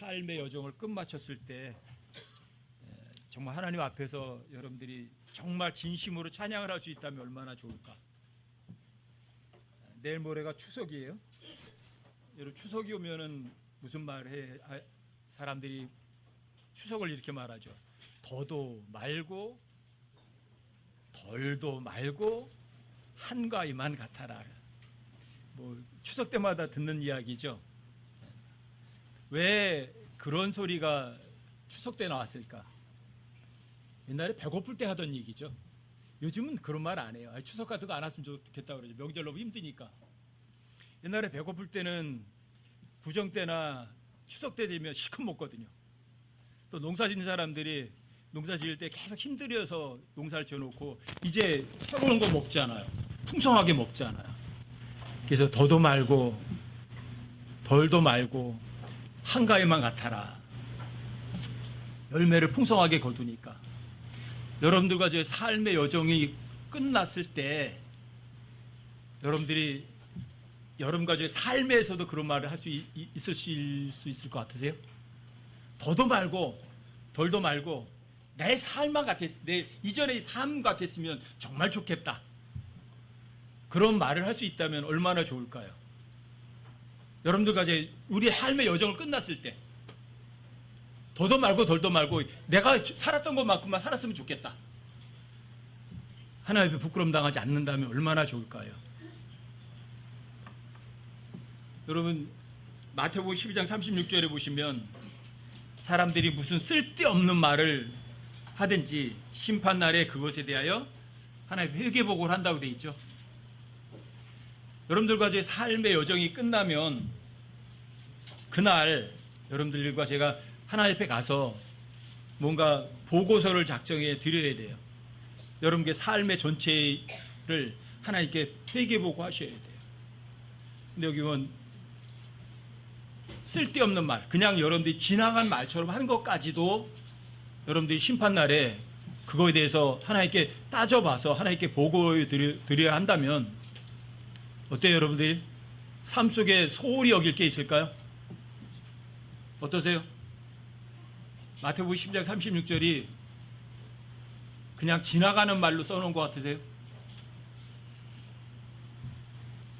삶의 여정을 끝마쳤을 때 정말 하나님 앞에서 여러분들이 정말 진심으로 찬양을 할 수 있다면 얼마나 좋을까. 내일 모레가 추석이에요. 여러분 추석이 오면은 무슨 말 해? 사람들이 추석을 이렇게 말하죠. 더도 말고 덜도 말고 한가위만 같아라. 뭐 추석 때마다 듣는 이야기죠. 왜 그런 소리가 추석 때 나왔을까? 옛날에 배고플 때 하던 얘기죠. 요즘은 그런 말 안 해요. 추석 같은 거 안 왔으면 좋겠다 그러죠. 명절 너무 힘드니까. 옛날에 배고플 때는 구정 때나 추석 때 되면 시큼 먹거든요. 또 농사 짓는 사람들이 농사 지을 때 계속 힘들어서 농사를 지어놓고 이제 새로운 거 먹잖아요. 풍성하게 먹잖아요. 그래서 더도 말고 덜도 말고 한가위만 같아라. 열매를 풍성하게 거두니까. 여러분들과 제 삶의 여정이 끝났을 때 여러분들이 여러분과 제 삶에서도 그런 말을 할 수 있을 것 같으세요? 더도 말고 덜도 말고 내 삶만 내 이전의 삶 같았으면 정말 좋겠다. 그런 말을 할 수 있다면 얼마나 좋을까요? 여러분들과 이제 우리의 삶의 여정을 끝났을 때 더도 말고 덜도 말고 내가 살았던 것만큼만 살았으면 좋겠다. 하나님 앞에 부끄러움 당하지 않는다면 얼마나 좋을까요? 여러분 마태복음 12장 36절에 보시면 사람들이 무슨 쓸데없는 말을 하든지 심판날에 그것에 대하여 하나님 회개복을 한다고 되어 있죠. 여러분들과 제 삶의 여정이 끝나면 그날 여러분들과 제가 하나님 앞에 가서 뭔가 보고서를 작성해 드려야 돼요. 여러분의 삶의 전체를 하나님께 회개보고 하셔야 돼요. 근데 여기 보면 쓸데없는 말, 그냥 여러분들이 지나간 말처럼 하는 것까지도 여러분들이 심판날에 그거에 대해서 하나님께 따져봐서 하나님께 보고해 드려야 한다면 어때요 여러분들이? 삶 속에 소홀히 여길 게 있을까요? 어떠세요? 마태복음 10장 36절이 그냥 지나가는 말로 써놓은 것 같으세요?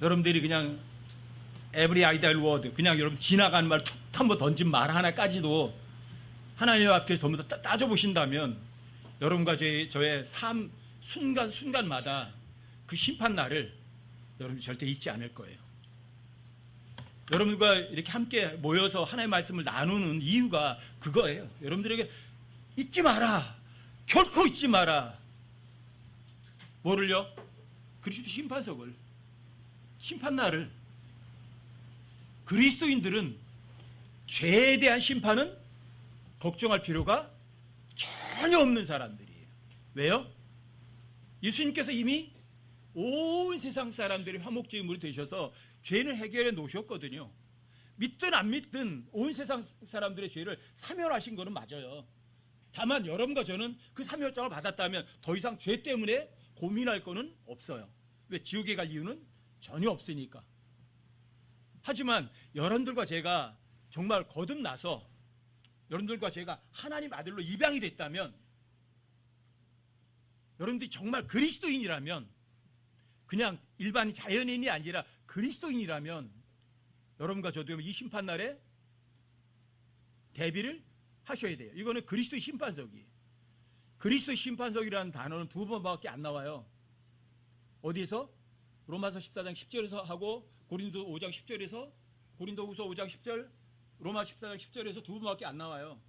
여러분들이 그냥 every idle word, 그냥 여러분 지나가는 말 툭 한번 던진 말 하나까지도 하나님 앞에서 전부 다 따져보신다면 여러분과 저의 삶 순간마다 그 심판날을 여러분이 절대 잊지 않을 거예요. 여러분과 이렇게 함께 모여서 하나님의 말씀을 나누는 이유가 그거예요. 여러분들에게 잊지 마라. 결코 잊지 마라. 뭐를요? 그리스도 심판석을, 심판날을. 그리스도인들은 죄에 대한 심판은 걱정할 필요가 전혀 없는 사람들이에요. 왜요? 예수님께서 이미 온 세상 사람들이 화목제물이 되셔서 죄는 해결해 놓으셨거든요. 믿든 안 믿든 온 세상 사람들의 죄를 사멸하신 거는 맞아요. 다만 여러분과 저는 그 사멸장을 받았다면 더 이상 죄 때문에 고민할 거는 없어요. 왜? 지옥에 갈 이유는 전혀 없으니까. 하지만 여러분들과 제가 정말 거듭나서 여러분들과 제가 하나님 아들로 입양이 됐다면, 여러분들이 정말 그리스도인이라면, 그냥 일반 자연인이 아니라 그리스도인이라면 여러분과 저도 이 심판날에 대비를 하셔야 돼요. 이거는 그리스도의 심판석이에요. 그리스도의 심판석이라는 단어는 두 번밖에 안 나와요. 어디에서? 로마서 14장 10절에서 하고 고린도 5장 10절에서, 고린도후서 5장 10절, 로마 14장 10절에서 두 번밖에 안 나와요.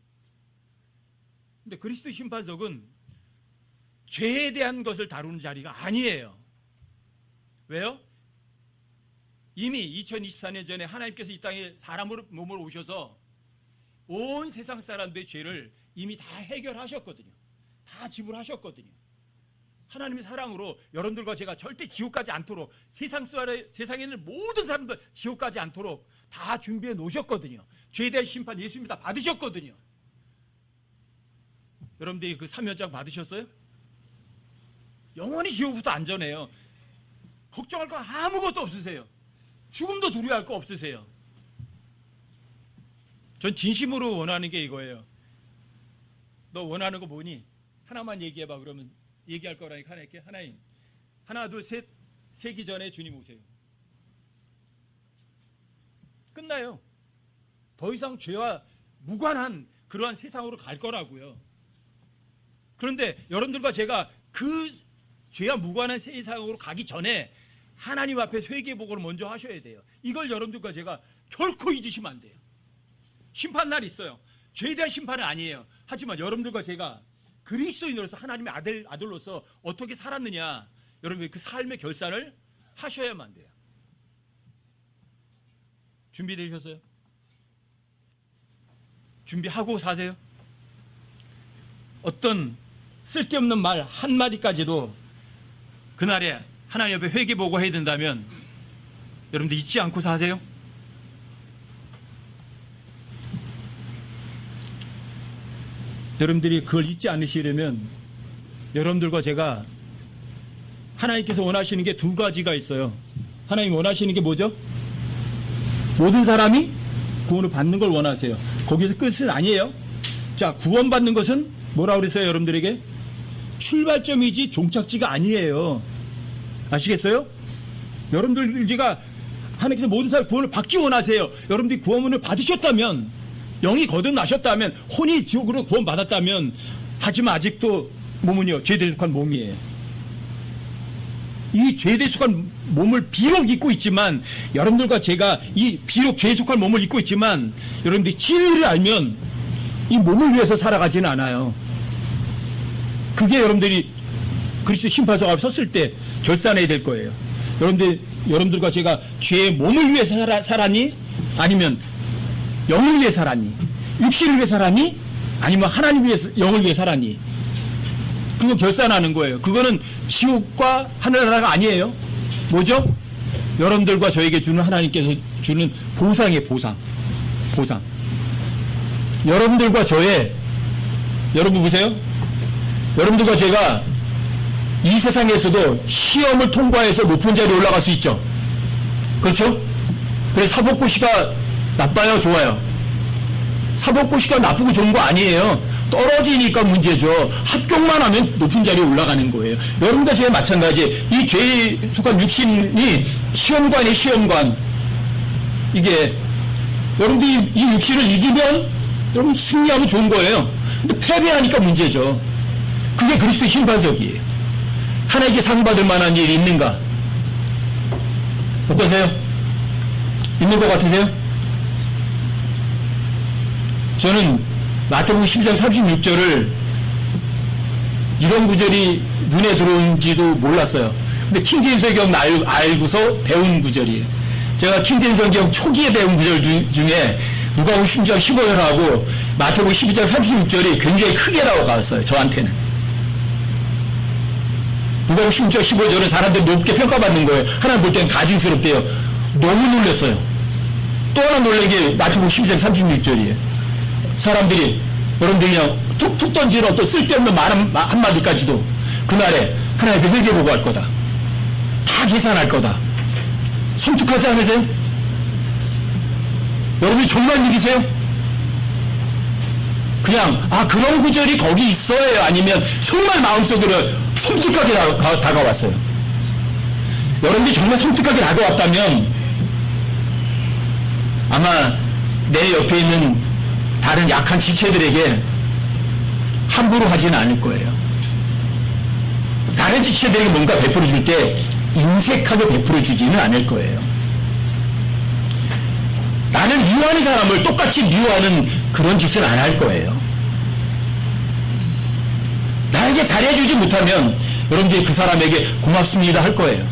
근데 그리스도의 심판석은 죄에 대한 것을 다루는 자리가 아니에요. 왜요? 이미 2024년 전에 하나님께서 이 땅에 사람으로 몸으로 오셔서 온 세상 사람들의 죄를 이미 다 해결하셨거든요. 다 지불하셨거든요. 하나님의 사랑으로 여러분들과 제가 절대 지옥 가지 않도록, 세상에 있는 모든 사람들 지옥 가지 않도록 다 준비해 놓으셨거든요. 죄에 대한 심판 예수님이 다 받으셨거든요. 여러분들이 그 사면장 받으셨어요? 영원히 지옥부터 안전해요. 걱정할 거 아무것도 없으세요. 죽음도 두려워할 거 없으세요. 전 진심으로 원하는 게 이거예요. 너 원하는 거 뭐니? 하나만 얘기해봐. 그러면 얘기할 거라니까 하나님께. 하나님, 하나 둘 셋 세기 전에 주님 오세요. 끝나요. 더 이상 죄와 무관한 그러한 세상으로 갈 거라고요. 그런데 여러분들과 제가 그 죄와 무관한 세상으로 가기 전에 하나님 앞에 회개복을 먼저 하셔야 돼요. 이걸 여러분들과 제가 결코 잊으시면 안 돼요. 심판날 있어요. 죄에 대한 심판은 아니에요. 하지만 여러분들과 제가 그리스도인으로서 하나님의 아들로서 어떻게 살았느냐, 여러분이 그 삶의 결산을 하셔야만 돼요. 준비되셨어요? 준비하고 사세요. 어떤 쓸데없는 말 한마디까지도 그날에 하나님 옆에 회개보고 해야 된다면 여러분들 잊지 않고 사세요. 여러분들이 그걸 잊지 않으시려면 여러분들과 제가 하나님께서 원하시는 게 두 가지가 있어요. 하나님 원하시는 게 뭐죠? 모든 사람이 구원을 받는 걸 원하세요. 거기서 끝은 아니에요. 자, 구원받는 것은 뭐라고 그랬어요? 여러분들에게 출발점이지 종착지가 아니에요. 아시겠어요? 여러분들 제가 하나님께서 모든 사람 구원을 받기 원하세요. 여러분들이 구원을 받으셨다면, 영이 거듭나셨다면, 혼이 지옥으로 구원받았다면, 하지만 아직도 몸은요 죄에 속한 몸이에요. 이 죄에 속한 몸을 비록 입고 있지만, 여러분들과 제가 이 비록 죄에 속한 몸을 입고 있지만, 여러분들이 진리를 알면 이 몸을 위해서 살아가지는 않아요. 그게 여러분들이 그리스도 심판석 앞에 섰을 때 결산해야 될 거예요. 여러분들과 제가 죄의 몸을 위해서 살았니? 아니면 영을 위해 살았니? 육신을 위해 살았니? 아니면 하나님 위해서, 영을 위해 살았니? 그거 결산하는 거예요. 그거는 지옥과 하늘나라가 아니에요. 뭐죠? 여러분들과 저에게 주는, 하나님께서 주는 보상이에요. 보상. 여러분들과 여러분 보세요. 여러분들과 제가 이 세상에서도 시험을 통과해서 높은 자리에 올라갈 수 있죠. 그렇죠? 그래서 사법고시가 나빠요, 좋아요? 사법고시가 나쁘고 좋은 거 아니에요. 떨어지니까 문제죠. 합격만 하면 높은 자리에 올라가는 거예요. 여러분과 제가 마찬가지. 이 죄에 속한 육신이 시험관이에요, 시험관. 이게 여러분들이 이 육신을 이기면 여러분 승리하면 좋은 거예요. 근데 패배하니까 문제죠. 그게 그리스도의 심판석이에요. 하나님께 상 받을 만한 일이 있는가? 어떠세요? 있는 것 같으세요? 저는 마태복음 12장 36절을 이런 구절이 눈에 들어온지도 몰랐어요. 근데 킹제임스 성경 알고서 배운 구절이에요. 제가 킹제임스 성경 초기에 배운 구절 중에 누가복음 10장 15절하고 마태복음 12장 36절이 굉장히 크게 나와갔어요. 저한테는. 누가복음 10장 15절은 사람들이 높게 평가받는 거예요. 하나님 볼 때는 가증스럽대요. 너무 놀랐어요. 또 하나 놀란 게 마태복음 12장 36절이에요. 사람들이, 여러분들이 그냥 툭툭 던지는 어떤 쓸데없는 말 한마디까지도 그날에 하나님께 회개보고 할 거다. 다 계산할 거다. 섬뜩하지 않으세요? 여러분이 정말 믿으세요? 그냥 그런 구절이 거기 있어요? 아니면 정말 마음속으로 섬뜩하게 다가왔어요? 여러분들이 정말 섬뜩하게 다가왔다면 아마 내 옆에 있는 다른 약한 지체들에게 함부로 하지는 않을 거예요. 다른 지체들에게 뭔가 베풀어 줄 때 인색하게 베풀어 주지는 않을 거예요. 나는 미워하는 사람을 똑같이 미워하는 그런 짓을 안 할 거예요. 나에게 잘해주지 못하면 여러분들이 그 사람에게 고맙습니다 할 거예요.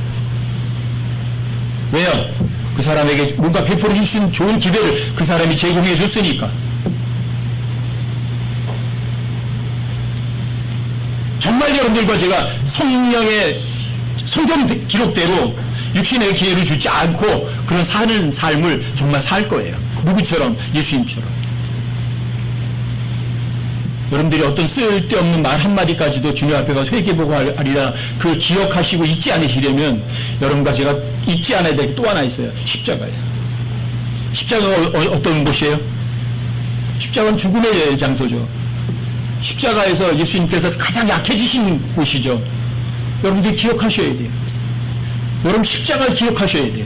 왜요? 그 사람에게 뭔가 베풀어 줄 수 있는 좋은 기회를 그 사람이 제공해 줬으니까. 정말 여러분들과 제가 성령의 성경 기록대로 육신의 기회를 주지 않고 그런 사는 삶을 정말 살 거예요. 누구처럼? 예수님처럼. 여러분들이 어떤 쓸데없는 말 한마디까지도 주님 앞에 가서 회개보고 하리라, 그걸 기억하시고 잊지 않으시려면 여러분과 제가 잊지 않아야 될 게 또 하나 있어요. 십자가예요. 십자가가 어떤 곳이에요? 십자가는 죽음의 장소죠. 십자가에서 예수님께서 가장 약해지신 곳이죠. 여러분들이 기억하셔야 돼요. 여러분 십자가를 기억하셔야 돼요.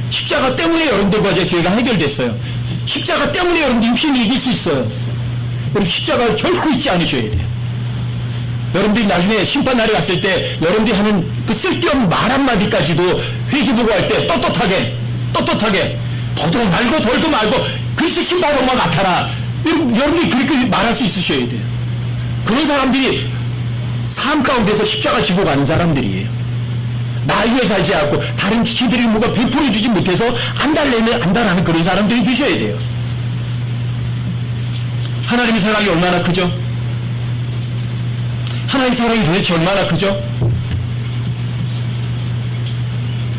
십자가 때문에 여러분들과 제 죄가 해결됐어요. 십자가 때문에 여러분들 육신을 이길 수 있어요. 여러분 십자가를 결코 잊지 않으셔야 돼요. 여러분들이 나중에 심판날에 갔을 때 여러분들이 하는 그 쓸데없는 말 한마디까지도 회개보고할 때 떳떳하게 더도 말고 덜도 말고 그리스도 신바로만 같아라. 여러분들이 그렇게 말할 수 있으셔야 돼요. 그런 사람들이 삶 가운데서 십자가 지고 가는 사람들이에요. 날 위해 살지 않고 다른 지체들이 뭐가 베풀어 주지 못해서 안달하는 그런 사람들이 되셔야 돼요. 하나님의 사랑이 얼마나 크죠? 하나님의 사랑이 도대체 얼마나 크죠?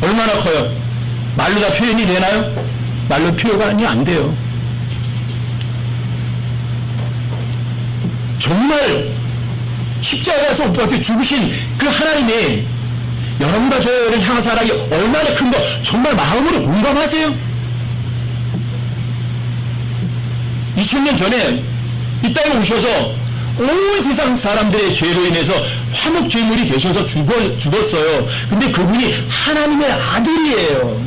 얼마나 커요? 말로 다 표현이 되나요? 말로 표현이 안 돼요. 정말 십자가에서 오빠한테 죽으신 그 하나님이 여러분과 저를 향한 사랑이 얼마나 큰 거 정말 마음으로 공감하세요? 2000년 전에 이 땅에 오셔서 온 세상 사람들의 죄로 인해서 화목제물이 되셔서 죽었어요. 근데 그분이 하나님의 아들이에요.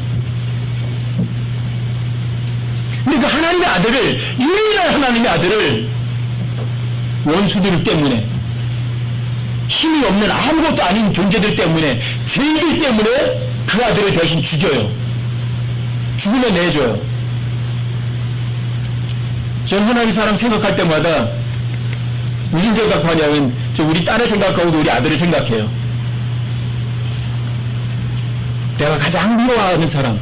근데 그 하나님의 아들을, 유일한 하나님의 아들을 원수들 때문에, 힘이 없는 아무것도 아닌 존재들 때문에, 죄인들 때문에 그 아들을 대신 죽여요. 죽으면 내줘요. 전 하나님의 사랑 생각할 때마다 무슨 생각하냐면 우리 딸을 생각하고도 우리 아들을 생각해요. 내가 가장 미워하는 사람,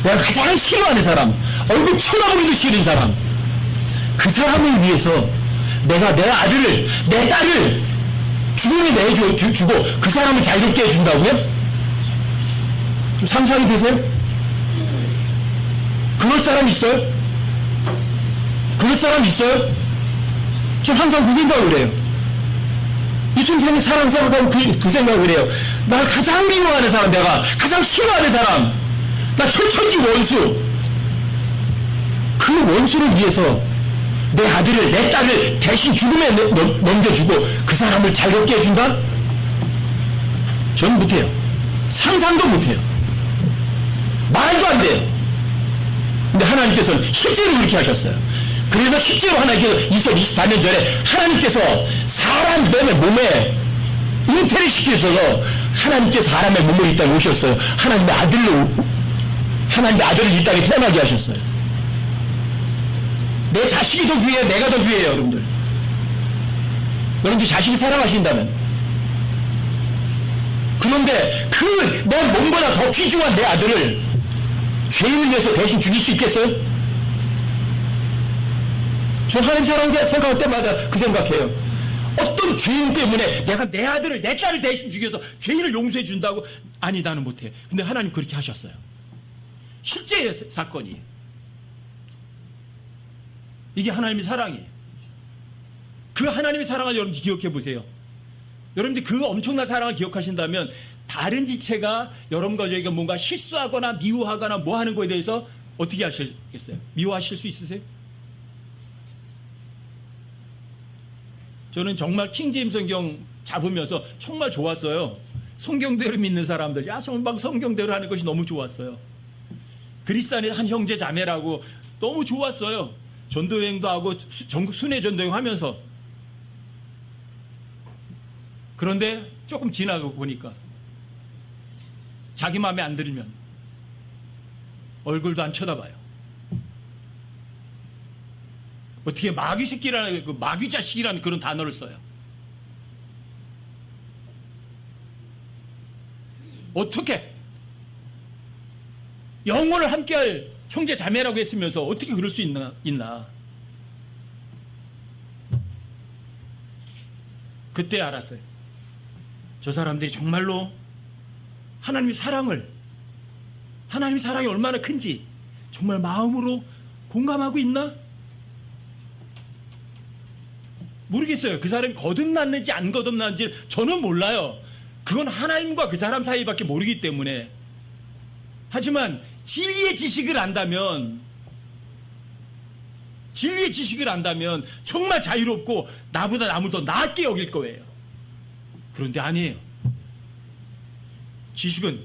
내가 가장 싫어하는 사람, 얼굴 쳐다보기도 싫은 사람, 그 사람을 위해서 내가 내 아들을, 내 딸을 죽음에 내주고 그 사람을 자유롭게 해준다고요? 좀 상상이 되세요? 그럴 사람 있어요? 그럴 사람 있어요? 저 항상 그 생각을 해요. 예수님의 사랑 생각하면 그 생각을 해요. 날 가장 미워하는 사람, 내가 가장 싫어하는 사람, 나 철천지 원수, 그 원수를 위해서 내 아들을, 내 딸을 대신 죽음에 넘겨주고 그 사람을 자유롭게 해준다? 저는 못해요. 상상도 못해요. 말도 안 돼요. 근데 하나님께서는 실제로 그렇게 하셨어요. 그래서 실제로 하나님께서 2024년 전에 하나님께서 사람 몸에 잉태를 시키셔서 하나님께서 사람의 몸을 이 땅에 오셨어요. 하나님의 아들을 이 땅에 태어나게 하셨어요. 내 자식이 더 귀해요? 내가 더 귀해요, 여러분들? 여러분들 자식이 사랑하신다면. 그런데 그 내 몸보다 더 귀중한 내 아들을 죄인을 위해서 대신 죽일 수 있겠어요? 전 하나님 사랑 생각할 때마다 그 생각해요. 어떤 죄인 때문에 내가 내 아들을, 내 딸을 대신 죽여서 죄인을 용서해 준다고? 아니, 나는 못해. 근데 하나님 그렇게 하셨어요. 실제의 사건이에요. 이게 하나님의 사랑이에요. 그 하나님의 사랑을 여러분들 기억해 보세요. 여러분들 그 엄청난 사랑을 기억하신다면 다른 지체가 여러분과 저희가 뭔가 실수하거나 미워하거나 뭐 하는 거에 대해서 어떻게 하시겠어요? 미워하실 수 있으세요? 저는 정말 킹제임스 성경 잡으면서 정말 좋았어요. 성경대로 믿는 사람들, 야, 정말 성경대로 하는 것이 너무 좋았어요. 그리스 안에 한 형제 자매라고 너무 좋았어요. 전도여행도 하고 전국 순회 전도여행 하면서. 그런데 조금 지나고 보니까 자기 마음에 안 들면 얼굴도 안 쳐다봐요. 어떻게 마귀 새끼라는, 그 마귀 자식이라는 그런 단어를 써요. 어떻게 영혼을 함께할 형제 자매라고 했으면서 어떻게 그럴 수 있나? 그때 알았어요. 저 사람들이 정말로 하나님의 사랑이 얼마나 큰지 정말 마음으로 공감하고 있나? 모르겠어요. 그 사람이 거듭났는지 안 거듭났는지 저는 몰라요. 그건 하나님과 그 사람 사이밖에 모르기 때문에. 하지만 진리의 지식을 안다면 진리의 지식을 안다면 정말 자유롭고 나보다 남을 더 낫게 여길 거예요. 그런데 아니에요. 지식은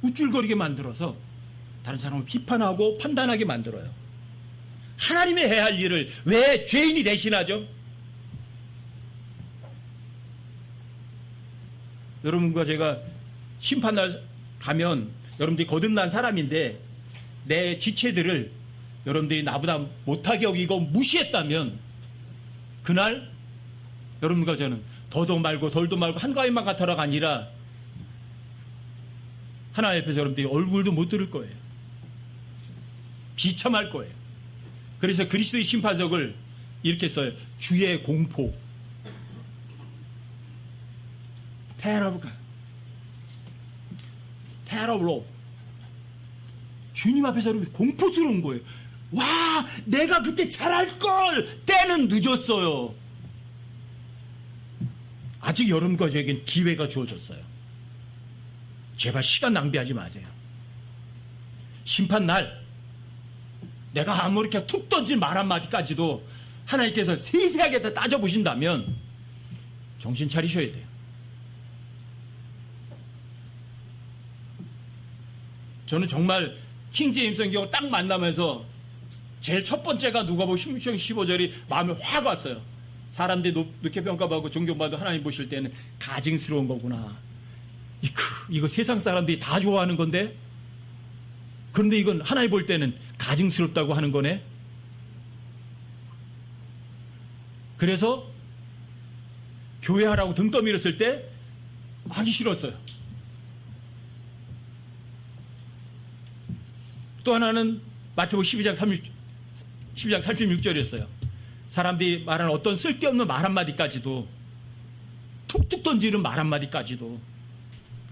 우쭐거리게 만들어서 다른 사람을 비판하고 판단하게 만들어요. 하나님이 해야 할 일을 왜 죄인이 대신하죠? 여러분과 제가 심판날 가면 여러분들이 거듭난 사람인데 내 지체들을 여러분들이 나보다 못하게 여기고 무시했다면 그날 여러분과 저는 더도 말고 덜도 말고 한가위만 같아라가 아니라 하나님 앞에서 여러분들이 얼굴도 못 들을 거예요. 비참할 거예요. 그래서 그리스도의 심판석을 이렇게 써요. 주의 공포. 테러블로. 주님 앞에서 여러분 공포스러운 거예요. 와, 내가 그때 잘할 걸. 때는 늦었어요. 아직 여러분과 저에겐 기회가 주어졌어요. 제발 시간 낭비하지 마세요. 심판날 내가 아무리 이렇게 툭 던진 말 한마디까지도 하나님께서 세세하게 다 따져보신다면 정신 차리셔야 돼요. 저는 정말 킹제임스 성경을 딱 만나면서 제일 첫 번째가 누가복음 16장 15절이 마음에 확 왔어요. 사람들이 높게 평가받고 존경받고 하나님 보실 때는 가증스러운 거구나. 이거 세상 사람들이 다 좋아하는 건데, 그런데 이건 하나님 볼 때는 가증스럽다고 하는 거네. 그래서 교회하라고 등 떠밀었을 때 하기 싫었어요. 또 하나는 마태복음 12장 36절이었어요. 사람들이 말하는 어떤 쓸데없는 말 한마디까지도, 툭툭 던지는 말 한마디까지도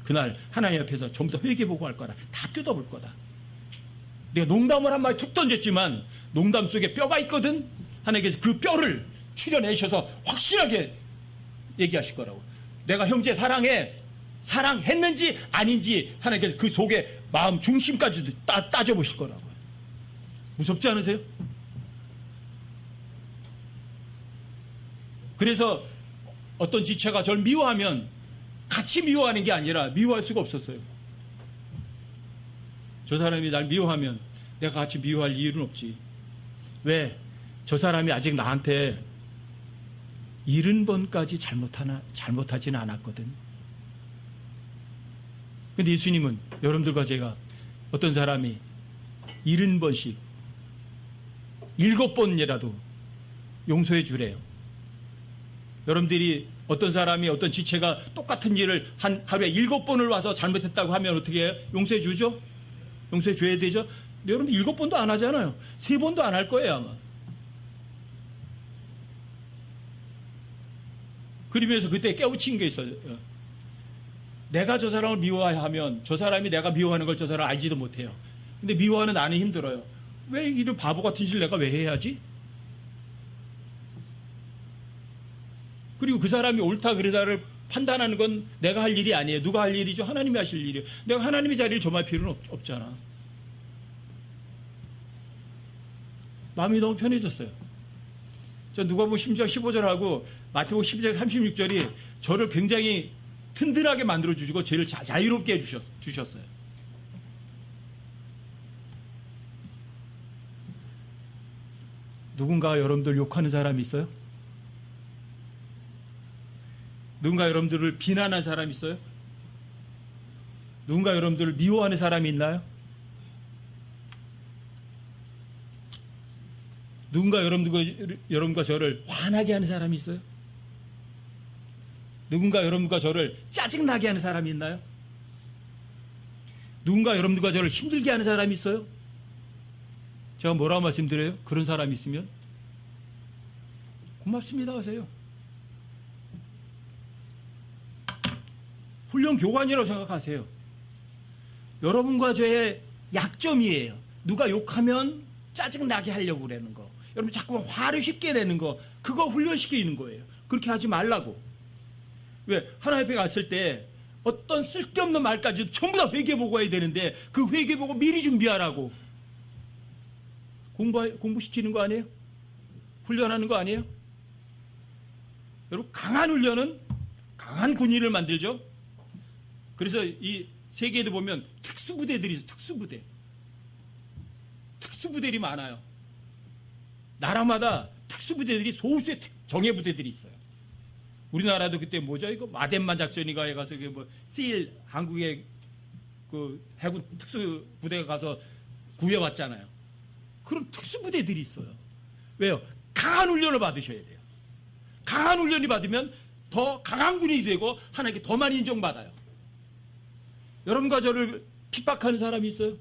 그날 하나님 앞에서 전부 다 회개보고 할 거다. 다 뜯어볼 거다. 내가 농담을 한마디 툭 던졌지만 농담 속에 뼈가 있거든. 하나님께서 그 뼈를 추려내셔서 확실하게 얘기하실 거라고. 내가 형제 사랑했는지 아닌지 하나님께서 그 속에 마음 중심까지도 따져보실 거라고요. 무섭지 않으세요? 그래서 어떤 지체가 저를 미워하면 같이 미워하는 게 아니라 미워할 수가 없었어요. 저 사람이 날 미워하면 내가 같이 미워할 이유는 없지. 왜? 저 사람이 아직 나한테 70번까지 잘못하지는 않았거든. 근데 예수님은 여러분들과 제가 어떤 사람이 70번씩 7번이라도 용서해 주래요. 여러분들이 어떤 사람이 어떤 지체가 똑같은 일을 하루에 7번을 와서 잘못했다고 하면 어떻게 해요? 용서해 주죠? 용서해 줘야 되죠? 근데 여러분 7번도 안 하잖아요. 3번도 안 할 거예요 아마. 그러면서 그때 깨우친 게 있어요. 내가 저 사람을 미워하면 저 사람이 내가 미워하는 걸 저 사람 알지도 못해요. 근데 미워하는 나는 힘들어요. 왜 이런 바보 같은 짓을 내가 왜 해야지? 그리고 그 사람이 옳다 그르다를 판단하는 건 내가 할 일이 아니에요. 누가 할 일이죠? 하나님이 하실 일이에요. 내가 하나님의 자리를 점할 필요는 없잖아. 마음이 너무 편해졌어요. 저 누가복음 10장 15절하고 마태복음 12장 36절이 저를 굉장히 든든하게 만들어주시고 죄를 자유롭게 해주셨어요. 누군가 여러분들 욕하는 사람이 있어요? 누군가 여러분들을 비난하는 사람이 있어요? 누군가 여러분들을 미워하는 사람이 있나요? 누군가 여러분과 저를 화나게 하는 사람이 있어요? 누군가 여러분과 저를 짜증나게 하는 사람이 있나요? 누군가 여러분들과 저를 힘들게 하는 사람이 있어요? 제가 뭐라고 말씀드려요? 그런 사람이 있으면 고맙습니다 하세요. 훌륭 교관이라고 생각하세요. 여러분과 저의 약점이에요. 누가 욕하면 짜증나게 하려고 그러는 거, 여러분 자꾸만 화를 쉽게 내는 거, 그거 훈련시키는 거예요. 그렇게 하지 말라고. 왜? 하나님 앞에 갔을 때 어떤 쓸데없는 말까지도 전부 다 회개보고 해야 되는데 그 회개보고 미리 준비하라고 공부시키는 거 아니에요? 훈련하는 거 아니에요? 여러분, 강한 훈련은 강한 군인을 만들죠. 그래서 이 세계에도 보면 특수부대들이 있어요. 특수부대들이 많아요. 나라마다 특수부대들이 소수의 정예부대들이 있어요. 우리나라도 그때 뭐죠? 이거 마덴만 작전이가 해가서 뭐 세일 한국의 그 해군 특수부대가 가서 구해왔잖아요. 그런 특수부대들이 있어요. 왜요? 강한 훈련을 받으셔야 돼요. 강한 훈련이 받으면 더 강한 군인이 되고 하나님께 더 많이 인정받아요. 여러분과 저를 핍박하는 사람이 있어요?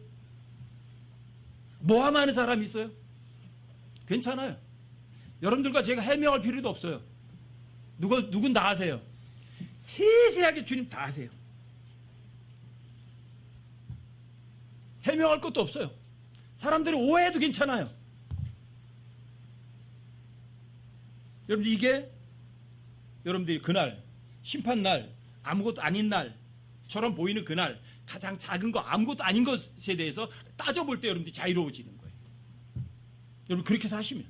모함하는 사람이 있어요? 괜찮아요. 여러분들과 제가 해명할 필요도 없어요. 누군 다 아세요. 세세하게 주님 다 아세요. 해명할 것도 없어요. 사람들이 오해해도 괜찮아요. 여러분, 이게 여러분들이 그날 심판날, 아무것도 아닌 날처럼 보이는 그날, 가장 작은 거 아무것도 아닌 것에 대해서 따져볼 때 여러분들이 자유로워지는 거예요. 여러분, 그렇게 사시면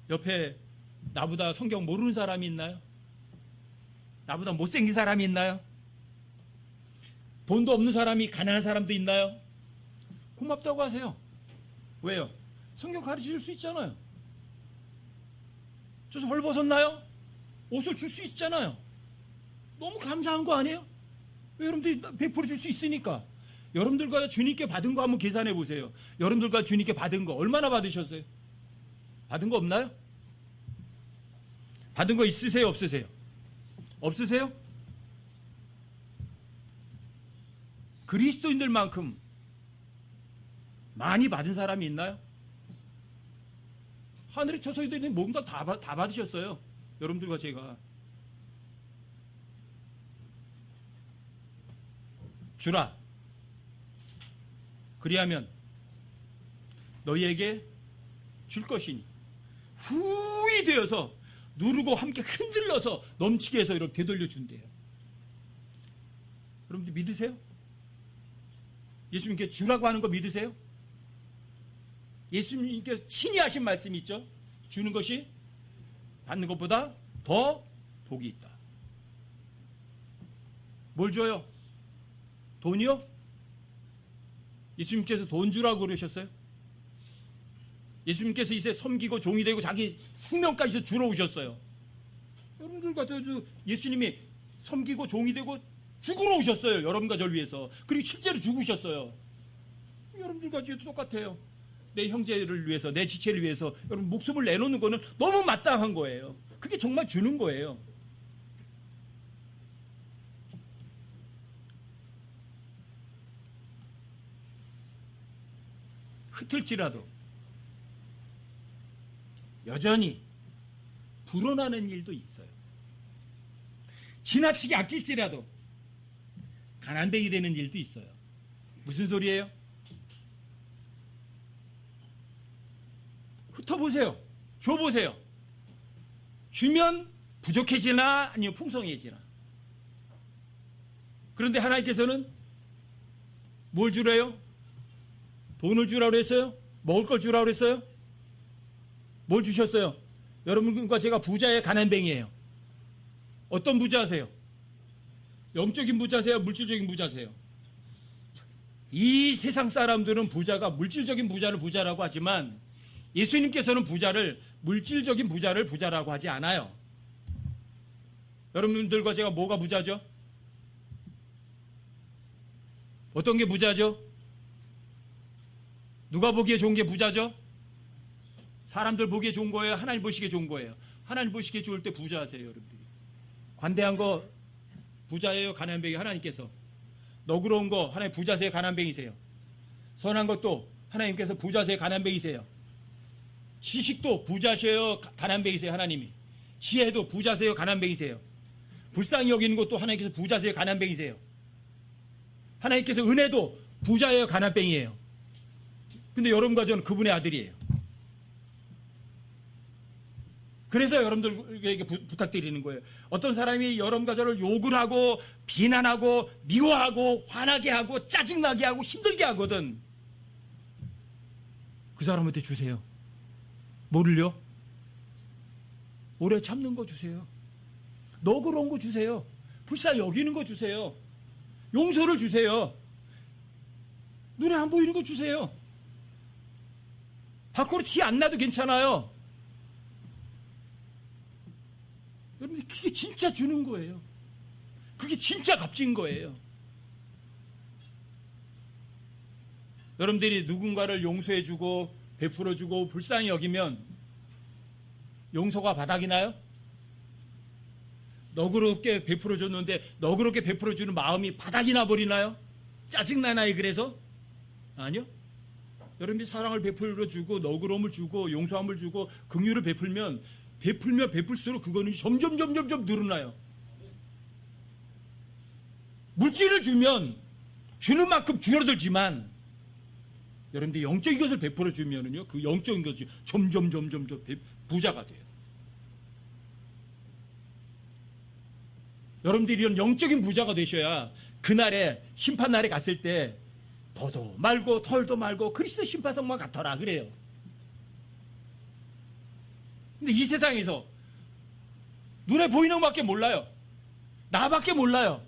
옆에 나보다 성경 모르는 사람이 있나요? 나보다 못생긴 사람이 있나요? 돈도 없는 사람이, 가난한 사람도 있나요? 고맙다고 하세요. 왜요? 성경 가르쳐줄 수 있잖아요. 저 헐벗었나요? 옷을 줄 수 있잖아요. 너무 감사한 거 아니에요? 왜 여러분들이 베풀어 줄 수 있으니까. 여러분들과 주님께 받은 거 한번 계산해 보세요. 여러분들과 주님께 받은 거 얼마나 받으셨어요? 받은 거 없나요? 받은 거 있으세요? 없으세요? 없으세요? 그리스도인들만큼 많이 받은 사람이 있나요? 하늘에 처소이들이 뭔가 다 받으셨어요. 여러분들과 제가. 주라. 그리하면 너희에게 줄 것이니 후이 되어서 누르고 함께 흔들러서 넘치게 해서 이렇게 되돌려 준대요. 여러분들 믿으세요? 예수님께 주라고 하는 거 믿으세요? 예수님께서 친히 하신 말씀이 있죠. 주는 것이 받는 것보다 더 복이 있다. 뭘 줘요? 돈이요? 예수님께서 돈 주라고 그러셨어요? 예수님께서 이제 섬기고 종이 되고 자기 생명까지 주러 오셨어요. 여러분들과 저도 예수님이 섬기고 종이 되고 죽으러 오셨어요. 여러분과 저를 위해서. 그리고 실제로 죽으셨어요. 여러분들과 저도 똑같아요. 내 형제를 위해서, 내 지체를 위해서 여러분 목숨을 내놓는 거는 너무 마땅한 거예요. 그게 정말 주는 거예요. 흩을지라도 여전히 불어나는 일도 있어요. 지나치게 아낄지라도 가난뱅이 되는 일도 있어요. 무슨 소리예요? 흩어보세요. 줘보세요. 주면 부족해지나 아니면 풍성해지나. 그런데 하나님께서는 뭘 주래요? 돈을 주라고 했어요? 먹을 걸 주라고 했어요? 뭘 주셨어요? 여러분과 제가 부자예요? 가난뱅이에요? 어떤 부자세요? 영적인 부자세요? 물질적인 부자세요? 이 세상 사람들은 부자가 물질적인 부자를 부자라고 하지만 예수님께서는 부자를 물질적인 부자를 부자라고 하지 않아요. 여러분들과 제가 뭐가 부자죠? 어떤 게 부자죠? 누가 보기에 좋은 게 부자죠? 사람들 보기에 좋은 거예요? 하나님 보시기에 좋은 거예요? 하나님 보시기에 좋을 때 부자하세요. 여러분들이 관대한 거 부자예요? 가난뱅이? 하나님께서. 너그러운 거 하나님 부자세요? 가난뱅이세요? 선한 것도 하나님께서 부자세요? 가난뱅이세요? 지식도 부자세요? 가난뱅이세요? 하나님이. 지혜도 부자세요? 가난뱅이세요? 불쌍히 여기는 것도 하나님께서 부자세요? 가난뱅이세요? 하나님께서 은혜도 부자예요? 가난뱅이에요? 근데 여러분과 저는 그분의 아들이에요. 그래서 여러분들에게 부탁드리는 거예요. 어떤 사람이 여러분과 저를 욕을 하고 비난하고 미워하고 화나게 하고 짜증나게 하고 힘들게 하거든. 그 사람한테 주세요. 뭐를요? 오래 참는 거 주세요. 너그러운 거 주세요. 불쌍히 여기는 거 주세요. 용서를 주세요. 눈에 안 보이는 거 주세요. 밖으로 티 안 나도 괜찮아요. 여러분, 그게 진짜 주는 거예요. 그게 진짜 값진 거예요. 여러분들이 누군가를 용서해주고 베풀어주고 불쌍히 여기면 용서가 바닥이 나요? 너그럽게 베풀어줬는데 너그럽게 베풀어주는 마음이 바닥이 나버리나요? 짜증나나요? 그래서? 아니요. 여러분이 사랑을 베풀어주고 너그러움을 주고 용서함을 주고 긍휼을 베풀면 베풀수록 그거는 점점 늘어나요. 물질을 주면 주는 만큼 줄어들지만 여러분들이 영적인 것을 베풀어 주면은요, 그 영적인 것이 점점 부자가 돼요. 여러분들이 이런 영적인 부자가 되셔야 그날에 심판날에 갔을 때 더도 말고 덜도 말고 그리스도 심판석만 같아라 그래요. 근데 이 세상에서 눈에 보이는 것밖에 몰라요. 나밖에 몰라요.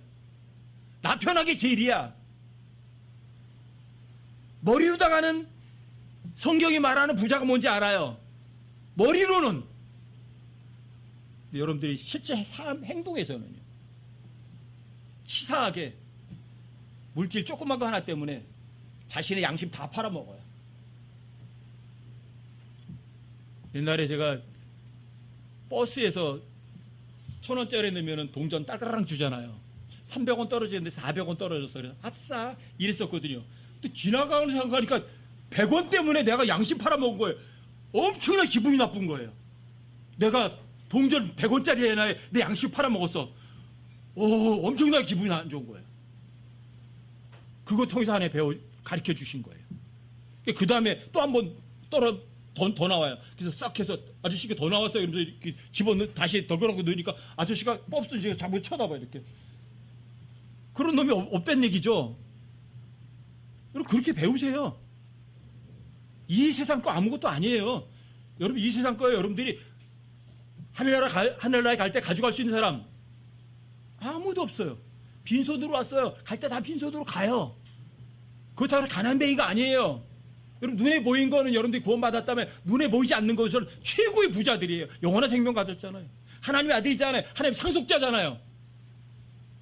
나 편하게 제일이야. 머리로다가는 성경이 말하는 부자가 뭔지 알아요. 머리로는. 여러분들이 실제 삶 행동에서는요, 치사하게 물질 조그만 거 하나 때문에 자신의 양심 다 팔아먹어요. 옛날에 제가 버스에서 1,000원짜리 넣으면 동전 따가랑 주잖아요. 300원 떨어지는데 400원 떨어졌어. 그래서 아싸 이랬었거든요. 근데 지나가는 사람 가니까 100원 때문에 내가 양심 팔아먹은 거예요. 엄청나게 기분이 나쁜 거예요. 내가 동전 100원짜리 하나에 내 양심 팔아먹었어. 엄청나게 기분이 안 좋은 거예요. 그거 통해서 하나에 가르쳐 주신 거예요. 그 다음에 또 한 번 더 나와요. 그래서 싹 해서 아저씨가 더 나왔어요. 이러면서 이렇게 다시 덜그라고 넣으니까 아저씨가 뻑스 제가 자꾸 쳐다봐요. 이렇게. 그런 놈이 없단 얘기죠. 여러분, 그렇게 배우세요. 이 세상 거 아무것도 아니에요. 여러분, 이 세상 거에 여러분들이 하늘나라에 갈 때 가져갈 수 있는 사람 아무도 없어요. 빈손으로 왔어요. 갈 때 다 빈손으로 가요. 그렇다고 가난뱅이가 아니에요. 여러분, 눈에 보인 거는 여러분들이 구원받았다면 눈에 보이지 않는 것은 최고의 부자들이에요. 영원한 생명 가졌잖아요. 하나님의 아들이잖아요. 하나님 상속자잖아요.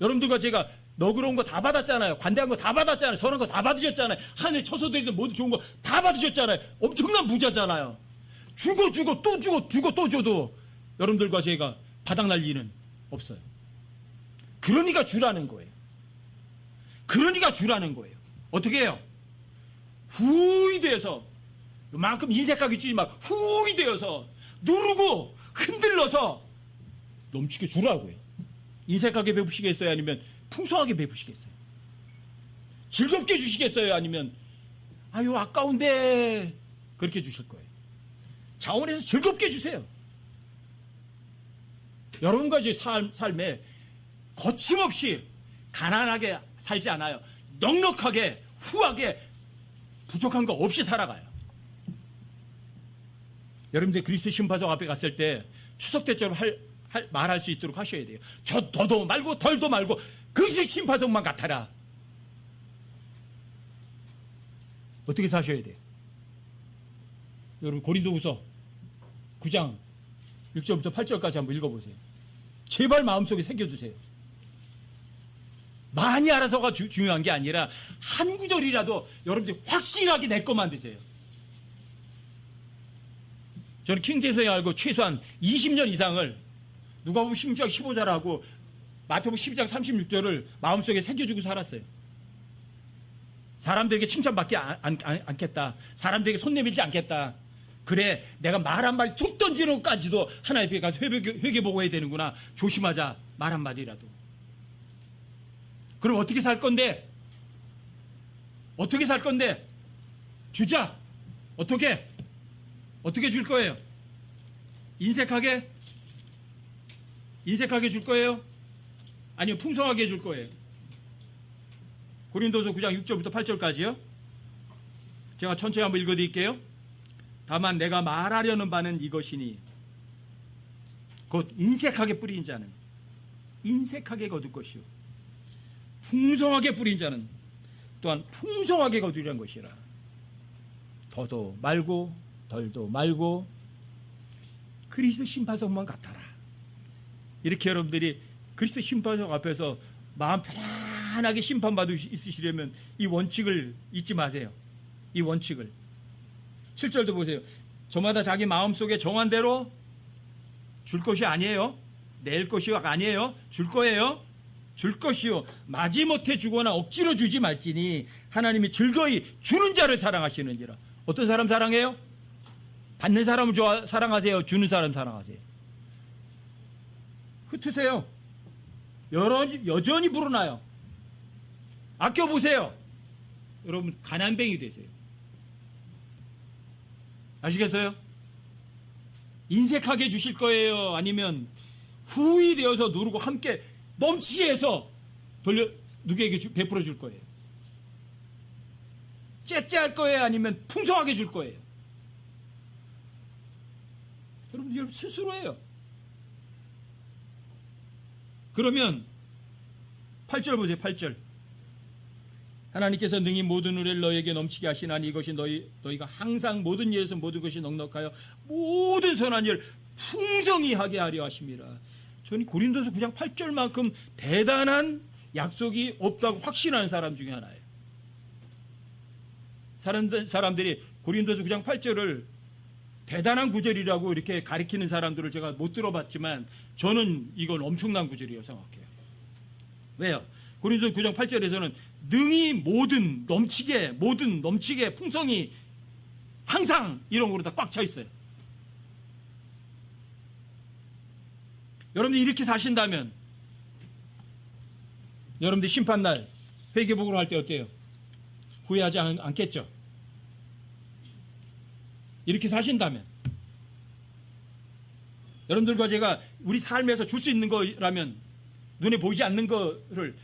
여러분들과 제가 너그러운 거 다 받았잖아요. 관대한 거 다 받았잖아요. 선한 거 다 받으셨잖아요. 하늘에 처소들이든 모두 좋은 거 다 받으셨잖아요. 엄청난 부자잖아요. 주고 또 줘도 여러분들과 제가 바닥날 일은 없어요. 그러니까 주라는 거예요. 그러니까 주라는 거예요. 어떻게 해요? 후이 되어서, 요만큼 인색하게 주지 말고 후이 되어서 누르고 흔들러서 넘치게 주라고요. 인색하게 베푸시겠어요? 아니면 풍성하게 베푸시겠어요? 즐겁게 주시겠어요? 아니면 아유 아까운데 그렇게 주실 거예요. 자원에서 즐겁게 주세요. 여러분과 제 삶에 거침없이 가난하게 살지 않아요. 넉넉하게 후하게 부족한 거 없이 살아가요. 여러분들 그리스도 심판석 앞에 갔을 때 추석 때처럼 말할 수 있도록 하셔야 돼요. 저 더도 말고 덜도 말고 그리스도 심판석만 같아라. 어떻게 사셔야 돼요? 여러분, 고린도후서 9장 6절부터 8절까지 한번 읽어보세요. 제발 마음속에 새겨두세요. 많이 알아서가 중요한 게 아니라 한 구절이라도 여러분들이 확실하게 내 거 만드세요. 저는 킹제임스 알고 최소한 20년 이상을 누가복음 16장 15절하고 마태복음 12장 36절을 마음속에 새겨주고 살았어요. 사람들에게 칭찬받지 않겠다. 사람들에게 손 내밀지 않겠다. 그래, 내가 말 한마디 툭 던지는 것까지도 하나님 앞에 가서 회개보고 해야 되는구나. 조심하자. 말 한마디라도. 그럼 어떻게 살 건데? 어떻게 살 건데? 주자. 어떻게 줄 거예요? 인색하게 줄 거예요? 아니요, 풍성하게 줄 거예요? 고린도서 9장 6절부터 8절까지요. 제가 천천히 한번 읽어드릴게요. 다만 내가 말하려는 바는 이것이니 곧 인색하게 뿌린 자는 인색하게 거둘 것이요 풍성하게 뿌린 자는 또한 풍성하게 거두리란 것이라. 더도 말고 덜도 말고 그리스도 심판석만 같아라. 이렇게 여러분들이 그리스도 심판석 앞에서 마음 편안하게 심판받을 있으시려면 이 원칙을 잊지 마세요. 이 원칙을. 7절도 보세요. 저마다 자기 마음속에 정한 대로 줄 것이 아니에요. 낼 것이 아니에요. 줄 거예요. 줄 것이요 마지못해 주거나 억지로 주지 말지니 하나님이 즐거이 주는 자를 사랑하시는지라. 어떤 사람 사랑해요? 받는 사람을 사랑하세요? 주는 사람 사랑하세요? 흩으세요. 여전히 불어나요. 아껴보세요. 여러분 가난뱅이 되세요. 아시겠어요? 인색하게 주실 거예요? 아니면 후히 되어서 누르고 함께 넘치게 해서 누구에게 베풀어 줄 거예요? 째째할 거예요? 아니면 풍성하게 줄 거예요? 여러분 스스로예요. 그러면 8절 보세요. 8절. 하나님께서 능히 모든 의뢰를 너희에게 넘치게 하시나니 이것이 너희가 항상 모든 일에서 모든 것이 넉넉하여 모든 선한 일 풍성히 하게 하려 하심이라. 저는 고린도서 9장 8절만큼 대단한 약속이 없다고 확신하는 사람 중에 하나예요. 사람들이 고린도서 9장 8절을 대단한 구절이라고 이렇게 가리키는 사람들을 제가 못 들어봤지만 저는 이건 엄청난 구절이라고 생각해요. 왜요? 고린도서 9장 8절에서는 능히 모든 넘치게 풍성이 항상 이런 거로 다 꽉 차 있어요. 여러분들이 이렇게 사신다면 여러분들이 심판날 회개복으로 할 때 어때요? 후회하지 않겠죠? 이렇게 사신다면 여러분들과 제가 우리 삶에서 줄 수 있는 거라면 눈에 보이지 않는 거를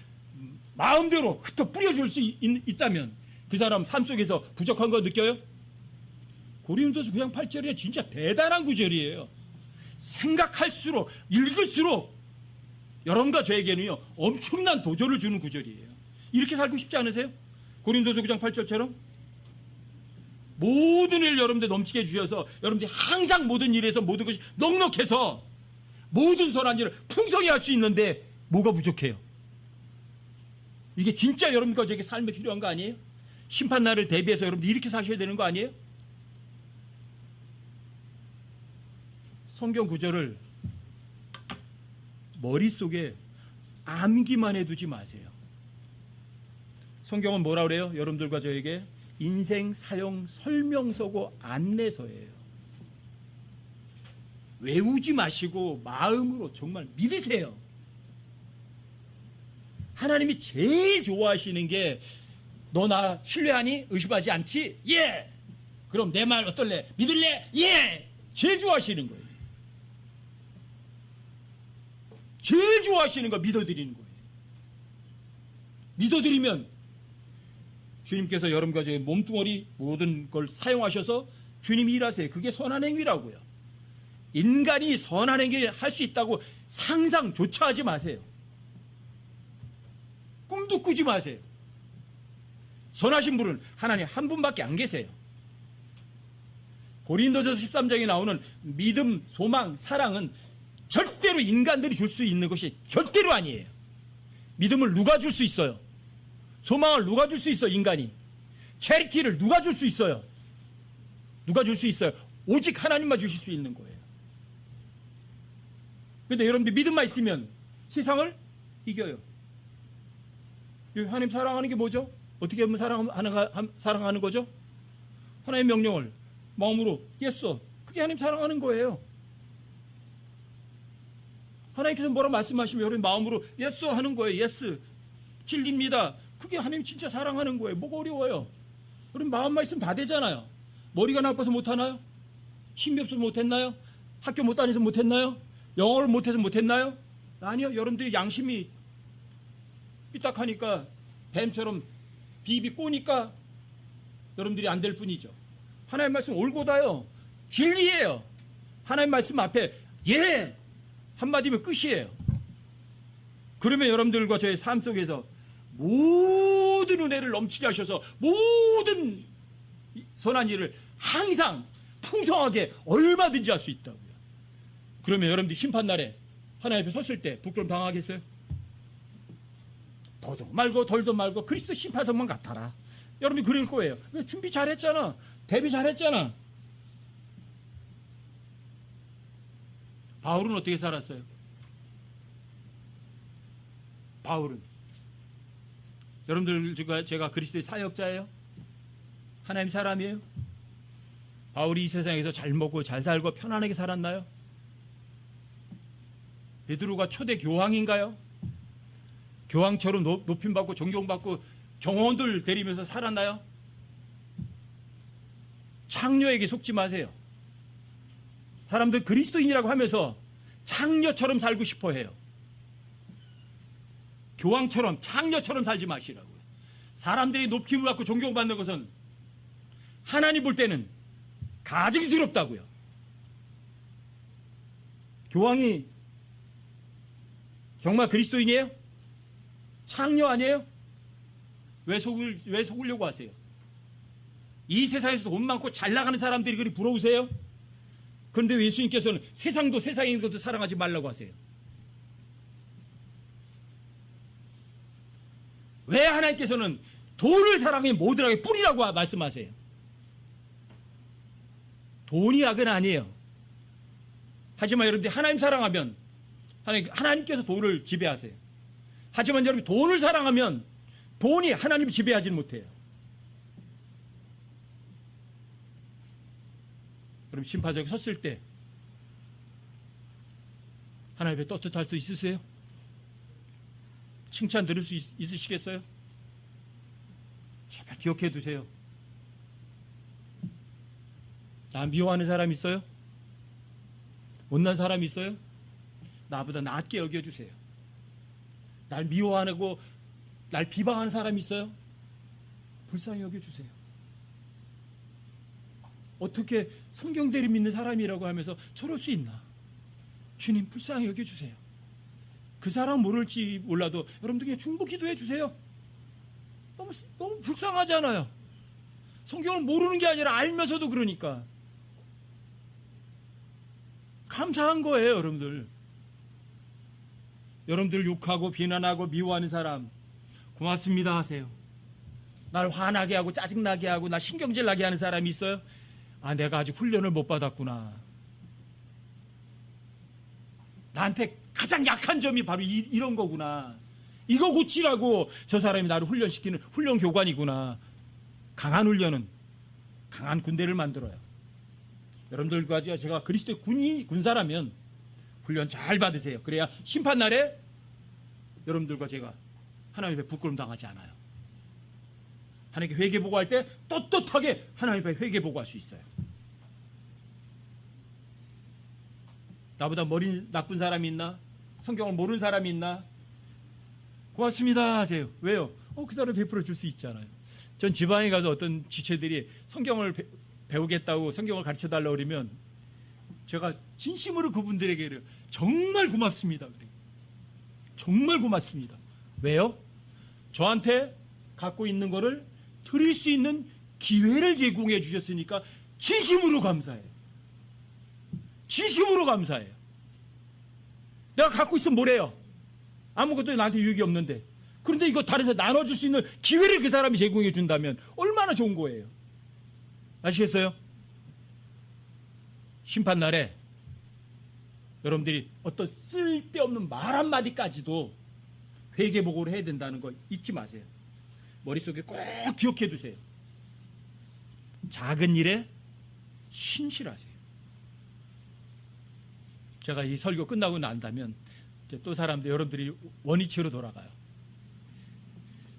마음대로 흩어 뿌려줄 수 있다면 그 사람 삶 속에서 부족한 거 느껴요? 고린도서 9장 8절이 진짜 대단한 구절이에요. 생각할수록 읽을수록 여러분과 저에게는요 엄청난 도전을 주는 구절이에요. 이렇게 살고 싶지 않으세요? 고린도서 9장 8절처럼 모든 일 여러분들 넘치게 해주셔서 여러분들이 항상 모든 일에서 모든 것이 넉넉해서 모든 선한 일을 풍성히 할 수 있는데 뭐가 부족해요? 이게 진짜 여러분과 저에게 삶에 필요한 거 아니에요? 심판날을 대비해서 여러분들 이렇게 사셔야 되는 거 아니에요? 성경 구절을 머릿속에 암기만 해두지 마세요. 성경은 뭐라 그래요? 여러분들과 저에게 인생 사용 설명서고 안내서예요. 외우지 마시고 마음으로 정말 믿으세요. 하나님이 제일 좋아하시는 게 너 나 신뢰하니? 의심하지 않지? 예! 그럼 내 말 어떨래? 믿을래? 예! 제일 좋아하시는 거예요. 제일 좋아하시는 거 믿어드리는 거예요. 믿어드리면 주님께서 여러분과 저의 몸뚱어리 모든 걸 사용하셔서 주님이 일하세요. 그게 선한 행위라고요. 인간이 선한 행위 할 수 있다고 상상조차 하지 마세요. 꿈도 꾸지 마세요. 선하신 분은 하나님 한 분밖에 안 계세요. 고린도전서 13장에 나오는 믿음, 소망, 사랑은 절대로 인간들이 줄 수 있는 것이 절대로 아니에요. 믿음을 누가 줄 수 있어요? 소망을 누가 줄 수 있어? 인간이. 체리티를 누가 줄 수 있어요? 누가 줄 수 있어요? 오직 하나님만 주실 수 있는 거예요. 그런데 여러분들 믿음만 있으면 세상을 이겨요. 하나님 사랑하는 게 뭐죠? 어떻게 하면 사랑하는 거죠? 하나님의 명령을 마음으로 예스, 그게 하나님 사랑하는 거예요. 하나님께서 뭐라 말씀하시면 여러분 마음으로 예스 하는 거예요. 예스, 진리입니다. 그게 하나님 진짜 사랑하는 거예요. 뭐가 어려워요? 여러분 마음만 있으면 다 되잖아요. 머리가 나빠서 못하나요? 힘이 없어서 못했나요? 학교 못 다녀서 못했나요? 영어를 못해서 못했나요? 아니요. 여러분들이 양심이 삐딱하니까 뱀처럼 비비 꼬니까 여러분들이 안 될 뿐이죠. 하나님 말씀 올고다요. 진리예요. 하나님 말씀 앞에 예 한마디면 끝이에요. 그러면 여러분들과 저의 삶 속에서 모든 은혜를 넘치게 하셔서 모든 선한 일을 항상 풍성하게 얼마든지 할 수 있다고요. 그러면 여러분들이 심판날에 하나님 앞에 섰을 때 부끄러움 당하겠어요? 더도 말고 덜도 말고 그리스도 심판석만 같아라. 여러분이 그럴 거예요. 왜? 준비 잘했잖아. 대비 잘했잖아. 바울은 어떻게 살았어요? 바울은 여러분들 제가 그리스도의 사역자예요? 하나님 사람이에요? 바울이 이 세상에서 잘 먹고 잘 살고 편안하게 살았나요? 베드로가 초대 교황인가요? 교황처럼 높임받고 존경받고 경호원들 데리면서 살았나요? 창녀에게 속지 마세요. 사람들 그리스도인이라고 하면서 창녀처럼 살고 싶어 해요. 교황처럼 창녀처럼 살지 마시라고요. 사람들이 높임을 받고 존경받는 것은 하나님 볼 때는 가증스럽다고요. 교황이 정말 그리스도인이에요? 창녀 아니에요? 왜 속으려고 하세요? 이 세상에서 돈 많고 잘 나가는 사람들이 그리 부러우세요? 그런데 왜 예수님께서는 세상도 세상인 것도 사랑하지 말라고 하세요? 왜 하나님께서는 돈을 사랑해 모든 악의 뿌리라고 말씀하세요? 돈이 악은 아니에요. 하지만 여러분들이 하나님 사랑하면 하나님께서 돈을 지배하세요. 하지만 여러분이 돈을 사랑하면 돈이 하나님을 지배하지 못해요. 그럼 심판석에 섰을 때 하나님 앞에 떳떳할 수 있으세요? 칭찬 들을 수 있으시겠어요? 제발 기억해 두세요. 나 미워하는 사람 있어요? 못난 사람 있어요? 나보다 낫게 여겨주세요. 날 미워하고 날 비방하는 사람 있어요? 불쌍히 여겨주세요. 어떻게 성경대로 믿는 사람이라고 하면서 저럴 수 있나? 주님 불쌍히 여겨주세요. 그 사람 모를지 몰라도 여러분들 그냥 중보 기도해 주세요. 너무 불쌍하잖아요. 성경을 모르는 게 아니라 알면서도 그러니까. 감사한 거예요, 여러분들. 여러분들 욕하고 비난하고 미워하는 사람 고맙습니다 하세요. 날 화나게 하고 짜증나게 하고 나 신경질 나게 하는 사람이 있어요? 아, 내가 아직 훈련을 못 받았구나. 나한테 가장 약한 점이 바로 이런 거구나. 이거 고치라고 저 사람이 나를 훈련시키는 훈련 교관이구나. 강한 훈련은 강한 군대를 만들어요. 여러분들과 제가 그리스도의 군사라면 훈련 잘 받으세요. 그래야 심판날에 여러분들과 제가 하나님 앞에 부끄러움 당하지 않아요. 하나님께 회개보고할 때 떳떳하게 하나님 앞에 회개보고할 수 있어요. 나보다 머리 나쁜 사람이 있나? 성경을 모르는 사람이 있나? 고맙습니다 하세요. 왜요? 그 사람 베풀어 줄 수 있잖아요. 전 지방에 가서 어떤 지체들이 성경을 배우겠다고 성경을 가르쳐 달라고 그러면 제가 진심으로 그분들에게 정말 고맙습니다. 그래요. 정말 고맙습니다. 왜요? 저한테 갖고 있는 거를 드릴 수 있는 기회를 제공해 주셨으니까 진심으로 감사해요. 진심으로 감사해요. 내가 갖고 있으면 뭐래요? 아무것도 나한테 유익이 없는데. 그런데 이거 다른 사람 나눠줄 수 있는 기회를 그 사람이 제공해 준다면 얼마나 좋은 거예요. 아시겠어요? 심판날에 여러분들이 어떤 쓸데없는 말 한마디까지도 회개보고를 해야 된다는 거 잊지 마세요. 머릿속에 꼭 기억해 두세요. 작은 일에 신실하세요. 제가 이 설교 끝나고 난다면 이제 또 사람들 여러분들이 원위치로 돌아가요.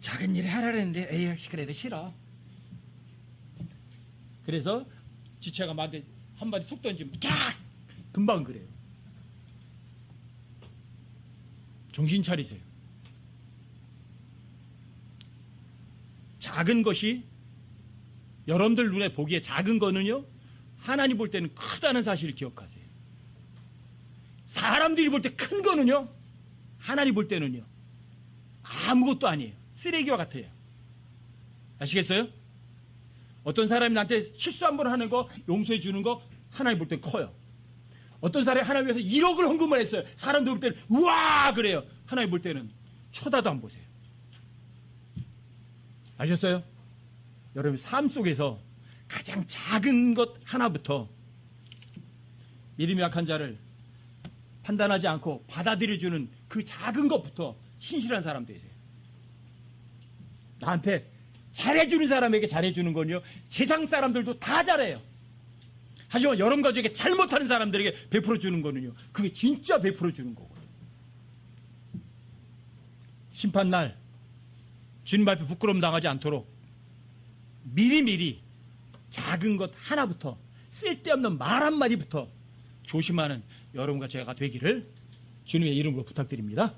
작은 일에 하라 했는데 에이 그래도 싫어. 그래서 지체가 한마디 툭 던지면 캬! 금방 그래요. 정신 차리세요. 작은 것이 여러분들 눈에 보기에 작은 거는요 하나님 볼 때는 크다는 사실을 기억하세요. 사람들이 볼 때 큰 거는요, 하나님 볼 때는요, 아무것도 아니에요. 쓰레기와 같아요. 아시겠어요? 어떤 사람이 나한테 실수 한 번 하는 거 용서해 주는 거 하나님 볼 때 커요. 어떤 사람이 하나님 위해서 1억을 헌금을 했어요. 사람들 볼 때는 우와 그래요. 하나님 볼 때는 쳐다도 안 보세요. 아셨어요? 여러분 삶 속에서 가장 작은 것 하나부터 믿음이 약한 자를 판단하지 않고 받아들여주는 그 작은 것부터 신실한 사람 되세요. 나한테 잘해주는 사람에게 잘해주는 건요, 세상 사람들도 다 잘해요. 하지만 여러분 가족에게 잘못하는 사람들에게 베풀어주는 거는요, 그게 진짜 베풀어주는 거거든요. 심판날 주님 앞에 부끄러움 당하지 않도록 미리미리 작은 것 하나부터, 쓸데없는 말 한마디부터 조심하는 여러분과 제가 되기를 주님의 이름으로 부탁드립니다.